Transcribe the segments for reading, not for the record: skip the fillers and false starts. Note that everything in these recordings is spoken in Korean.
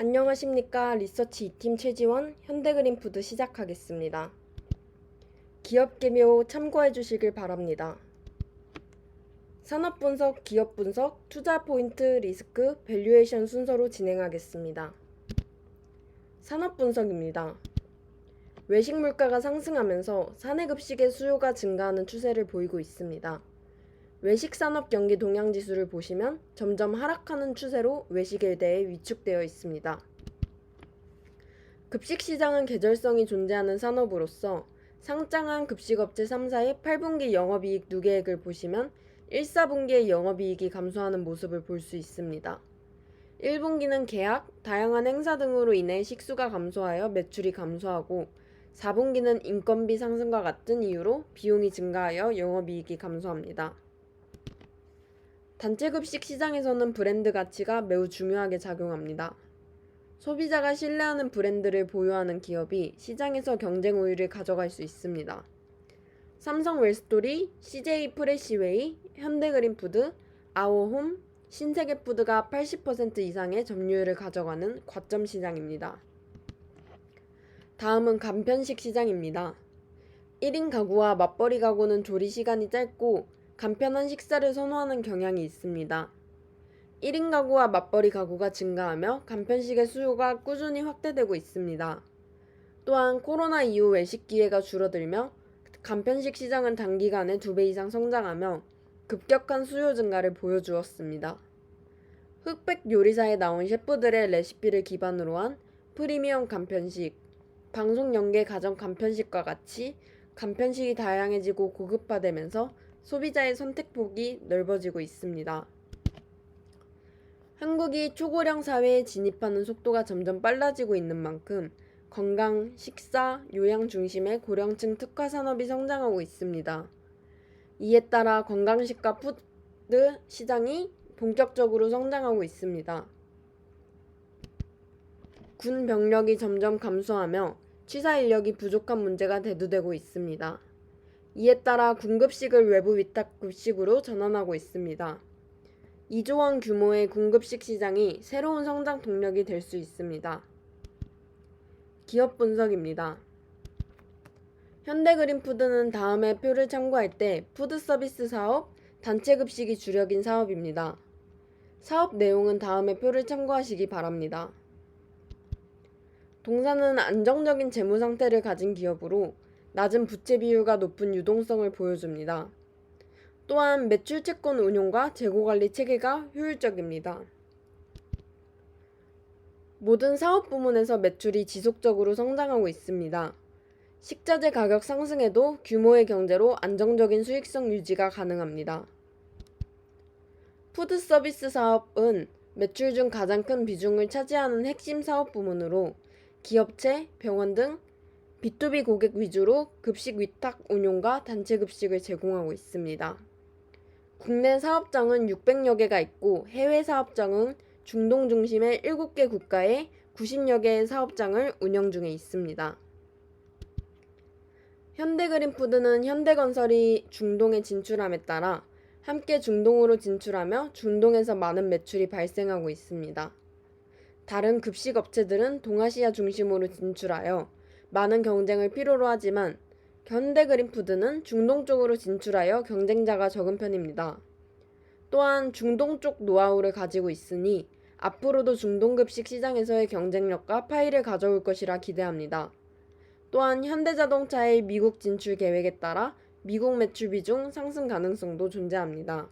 안녕하십니까. 리서치 2팀 최지원, 현대그린푸드 시작하겠습니다. 기업개묘 참고해 주시길 바랍니다. 산업분석, 기업분석, 투자포인트, 리스크, 밸류에이션 순서로 진행하겠습니다. 산업분석입니다. 외식 물가가 상승하면서 사내급식의 수요가 증가하는 추세를 보이고 있습니다. 외식산업 경기 동향지수를 보시면 점점 하락하는 추세로 외식에 대해 위축되어 있습니다. 급식시장은 계절성이 존재하는 산업으로서 상장한 급식업체 3사의 8분기 영업이익 누계액을 보시면 1, 4분기의 영업이익이 감소하는 모습을 볼 수 있습니다. 1분기는 계약, 다양한 행사 등으로 인해 식수가 감소하여 매출이 감소하고 4분기는 인건비 상승과 같은 이유로 비용이 증가하여 영업이익이 감소합니다. 단체급식 시장에서는 브랜드 가치가 매우 중요하게 작용합니다. 소비자가 신뢰하는 브랜드를 보유하는 기업이 시장에서 경쟁 우위를 가져갈 수 있습니다. 삼성 웰스토리, CJ 프레시웨이, 현대그린푸드, 아오홈, 신세계푸드가 80% 이상의 점유율을 가져가는 과점 시장입니다. 다음은 간편식 시장입니다. 1인 가구와 맞벌이 가구는 조리 시간이 짧고 간편한 식사를 선호하는 경향이 있습니다. 1인 가구와 맞벌이 가구가 증가하며 간편식의 수요가 꾸준히 확대되고 있습니다. 또한 코로나 이후 외식 기회가 줄어들며 간편식 시장은 단기간에 2배 이상 성장하며 급격한 수요 증가를 보여주었습니다. 흑백 요리사에 나온 셰프들의 레시피를 기반으로 한 프리미엄 간편식, 방송 연계 가정 간편식과 같이 간편식이 다양해지고 고급화되면서 소비자의 선택폭이 넓어지고 있습니다. 한국이 초고령 사회에 진입하는 속도가 점점 빨라지고 있는 만큼 건강, 식사, 요양 중심의 고령층 특화 산업이 성장하고 있습니다. 이에 따라 건강식과 푸드 시장이 본격적으로 성장하고 있습니다. 군 병력이 점점 감소하며 취사 인력이 부족한 문제가 대두되고 있습니다. 이에 따라 군급식을 외부 위탁급식으로 전환하고 있습니다. 2조 원 규모의 군급식 시장이 새로운 성장 동력이 될 수 있습니다. 기업 분석입니다. 현대그린푸드는 다음의 표를 참고할 때 푸드서비스 사업, 단체급식이 주력인 사업입니다. 사업 내용은 다음의 표를 참고하시기 바랍니다. 동사는 안정적인 재무 상태를 가진 기업으로 낮은 부채 비율과 높은 유동성을 보여줍니다. 또한 매출 채권 운용과 재고 관리 체계가 효율적입니다. 모든 사업 부문에서 매출이 지속적으로 성장하고 있습니다. 식자재 가격 상승에도 규모의 경제로 안정적인 수익성 유지가 가능합니다. 푸드 서비스 사업은 매출 중 가장 큰 비중을 차지하는 핵심 사업 부문으로 기업체, 병원 등 B2B 고객 위주로 급식 위탁 운용과 단체 급식을 제공하고 있습니다. 국내 사업장은 600여 개가 있고 해외 사업장은 중동 중심의 7개 국가에 90여 개의 사업장을 운영 중에 있습니다. 현대그린푸드는 현대건설이 중동에 진출함에 따라 함께 중동으로 진출하며 중동에서 많은 매출이 발생하고 있습니다. 다른 급식 업체들은 동아시아 중심으로 진출하여 많은 경쟁을 필요로 하지만 현대그린푸드는 중동 쪽으로 진출하여 경쟁자가 적은 편입니다. 또한 중동 쪽 노하우를 가지고 있으니 앞으로도 중동급식 시장에서의 경쟁력과 파이를 가져올 것이라 기대합니다. 또한 현대자동차의 미국 진출 계획에 따라 미국 매출 비중 상승 가능성도 존재합니다.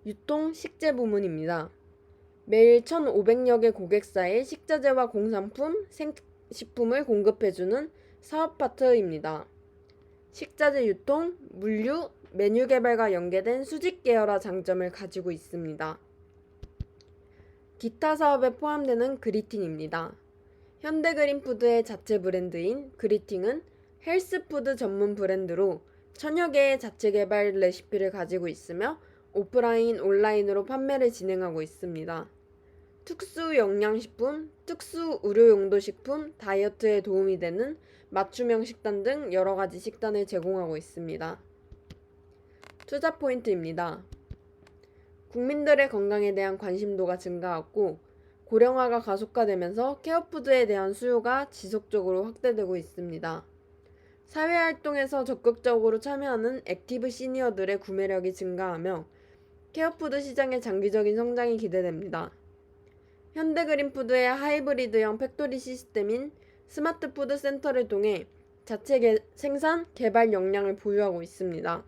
유통 식재 부문입니다. 매일 1,500여 개 고객사에 식자재와 공산품, 생식품을 공급해주는 사업 파트입니다. 식자재 유통, 물류, 메뉴 개발과 연계된 수직 계열화 장점을 가지고 있습니다. 기타 사업에 포함되는 그리팅입니다. 현대그린푸드의 자체 브랜드인 그리팅은 헬스푸드 전문 브랜드로 천여 개의 자체 개발 레시피를 가지고 있으며 오프라인, 온라인으로 판매를 진행하고 있습니다. 특수 영양식품, 특수 의료용도 식품, 다이어트에 도움이 되는 맞춤형 식단 등 여러 가지 식단을 제공하고 있습니다. 투자 포인트입니다. 국민들의 건강에 대한 관심도가 증가하고 고령화가 가속화되면서 케어푸드에 대한 수요가 지속적으로 확대되고 있습니다. 사회활동에서 적극적으로 참여하는 액티브 시니어들의 구매력이 증가하며 케어푸드 시장의 장기적인 성장이 기대됩니다. 현대그린푸드의 하이브리드형 팩토리 시스템인 스마트푸드 센터를 통해 자체 생산, 개발 역량을 보유하고 있습니다.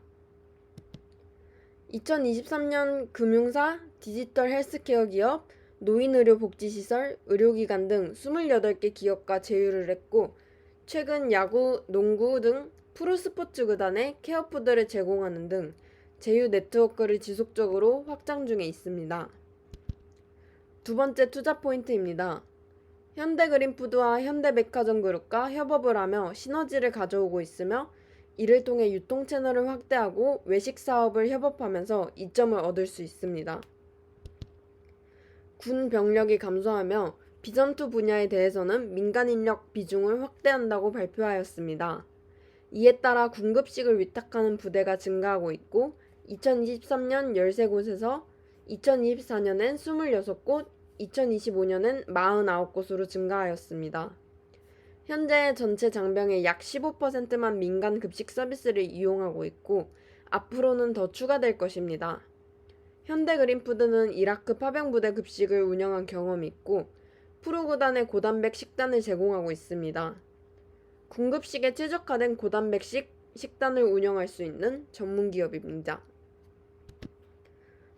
2023년 금융사, 디지털 헬스케어 기업, 노인의료복지시설, 의료기관 등 28개 기업과 제휴를 했고 최근 야구, 농구 등 프로스포츠 구단에 케어푸드를 제공하는 등 제휴 네트워크를 지속적으로 확장 중에 있습니다. 두 번째 투자 포인트입니다. 현대그린푸드와 현대백화점그룹과 협업을 하며 시너지를 가져오고 있으며 이를 통해 유통 채널을 확대하고 외식 사업을 협업하면서 이점을 얻을 수 있습니다. 군 병력이 감소하며 비전투 분야에 대해서는 민간 인력 비중을 확대한다고 발표하였습니다. 이에 따라 군급식을 위탁하는 부대가 증가하고 있고 2023년 13곳에서 2024년엔 26곳, 2025년엔 49곳으로 증가하였습니다. 현재 전체 장병의 약 15%만 민간 급식 서비스를 이용하고 있고 앞으로는 더 추가될 것입니다. 현대그린푸드는 이라크 파병부대 급식을 운영한 경험이 있고 프로구단의 고단백 식단을 제공하고 있습니다. 군급식에 최적화된 고단백식 식단을 운영할 수 있는 전문기업입니다.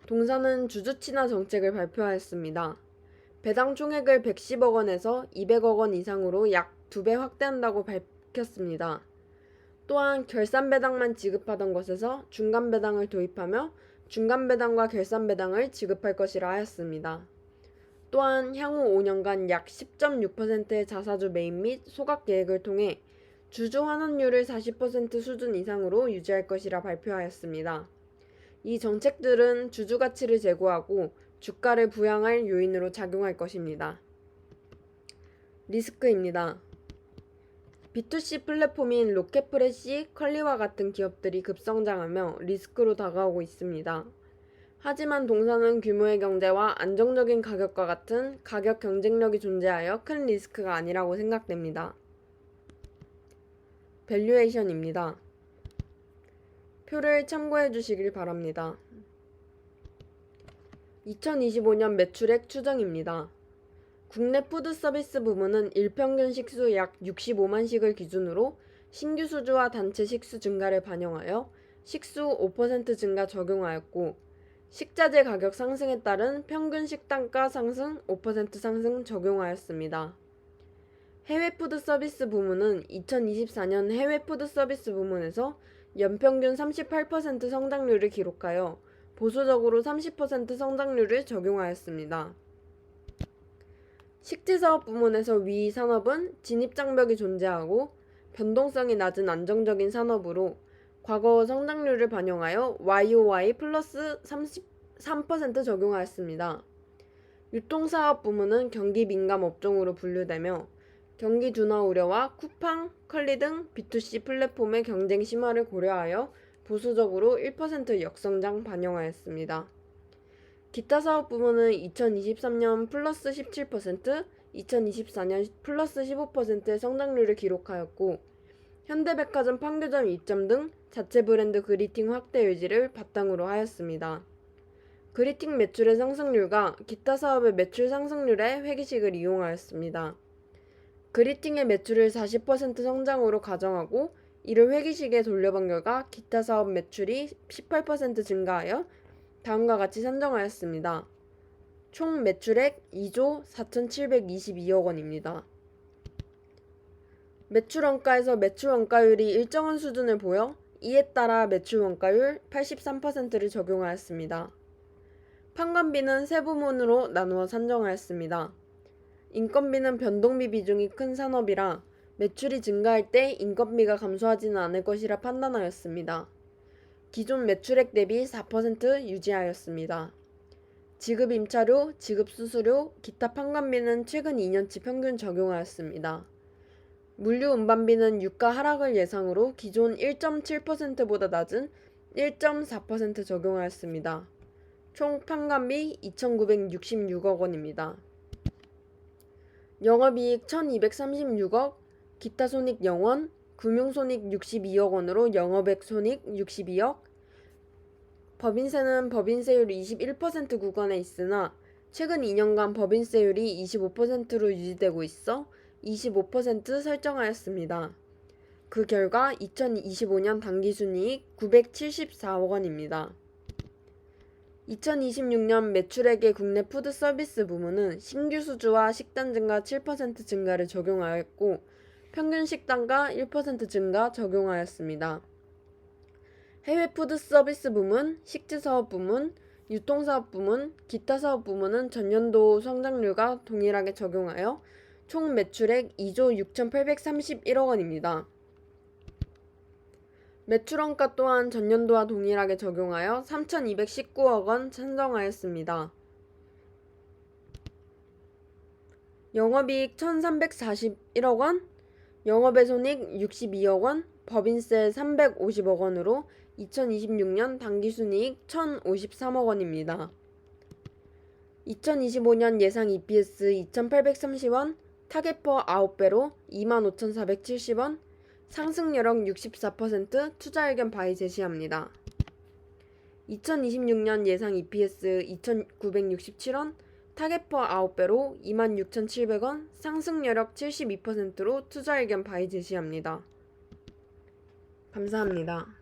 동사는 주주 친화 정책을 발표하였습니다. 배당 총액을 110억 원에서 200억 원 이상으로 약 2배 확대한다고 밝혔습니다. 또한 결산 배당만 지급하던 것에서 중간 배당을 도입하며 중간 배당과 결산 배당을 지급할 것이라 하였습니다. 또한 향후 5년간 약 10.6%의 자사주 매입 및 소각 계획을 통해 주주 환원율을 40% 수준 이상으로 유지할 것이라 발표하였습니다. 이 정책들은 주주 가치를 제고하고 주가를 부양할 요인으로 작용할 것입니다. 리스크입니다. B2C 플랫폼인 로켓프레시, 컬리와 같은 기업들이 급성장하며 리스크로 다가오고 있습니다. 하지만 동사는 규모의 경제와 안정적인 가격과 같은 가격 경쟁력이 존재하여 큰 리스크가 아니라고 생각됩니다. 밸류에이션입니다. 표를 참고해 주시길 바랍니다. 2025년 매출액 추정입니다. 국내 푸드서비스 부문은 일평균 식수 약 65만 식을 기준으로 신규 수주와 단체 식수 증가를 반영하여 식수 5% 증가 적용하였고 식자재 가격 상승에 따른 평균 식단가 상승 5% 상승 적용하였습니다. 해외 푸드서비스 부문은 2024년 해외 푸드서비스 부문에서 연평균 38% 성장률을 기록하여 보수적으로 30% 성장률을 적용하였습니다. 식지사업 부문에서 위 산업은 진입장벽이 존재하고 변동성이 낮은 안정적인 산업으로 과거 성장률을 반영하여 YOY 플러스 33% 적용하였습니다. 유통사업 부문은 경기 민감 업종으로 분류되며 경기 둔화 우려와 쿠팡, 컬리 등 B2C 플랫폼의 경쟁 심화를 고려하여 보수적으로 1% 역성장 반영하였습니다. 기타 사업 부문은 2023년 플러스 17%, 2024년 플러스 15%의 성장률을 기록하였고 현대백화점 판교점 입점 등 자체 브랜드 그리팅 확대 유지를 바탕으로 하였습니다. 그리팅 매출의 상승률과 기타 사업의 매출 상승률에 회계식을 이용하였습니다. 그리팅의 매출을 40% 성장으로 가정하고 이를 회계식에 돌려본 결과 기타 사업 매출이 18% 증가하여 다음과 같이 산정하였습니다. 총 매출액 2조 4,722억 원입니다. 매출 원가에서 매출 원가율이 일정한 수준을 보여 이에 따라 매출 원가율 83%를 적용하였습니다. 판관비는 세 부문으로 나누어 산정하였습니다. 인건비는 변동비 비중이 큰 산업이라 매출이 증가할 때 인건비가 감소하지는 않을 것이라 판단하였습니다. 기존 매출액 대비 4% 유지하였습니다. 지급 임차료, 지급 수수료, 기타 판관비는 최근 2년치 평균 적용하였습니다. 물류 운반비는 유가 하락을 예상으로 기존 1.7%보다 낮은 1.4% 적용하였습니다. 총 판관비 2,966억 원입니다. 영업이익 1236억, 기타 손익 0원, 금융손익 62억 원으로 영업액 손익 62억, 법인세는 법인세율 21% 구간에 있으나 최근 2년간 법인세율이 25%로 유지되고 있어 25% 설정하였습니다. 그 결과 2025년 당기순이익 974억 원입니다. 2026년 매출액의 국내 푸드서비스 부문은 신규 수주와 식단 증가 7% 증가를 적용하였고 평균 식단가 1% 증가 적용하였습니다. 해외 푸드서비스 부문, 식지사업 부문, 유통사업 부문, 기타 사업 부문은 전년도 성장률과 동일하게 적용하여 총 매출액 2조 6,831억 원입니다. 매출원가 또한 전년도와 동일하게 적용하여 3,219억 원 산정하였습니다. 영업이익 1,341억 원, 영업외손익 62억 원, 법인세 350억 원으로 2026년 당기순이익 1,053억 원입니다. 2025년 예상 EPS 2,830원, 타겟퍼 9배로 25,470원, 상승여력 64% 투자 의견 바이 제시합니다. 2026년 예상 EPS 2,967원, 타겟퍼 9배로 26,700원, 상승여력 72%로 투자 의견 바이 제시합니다. 감사합니다.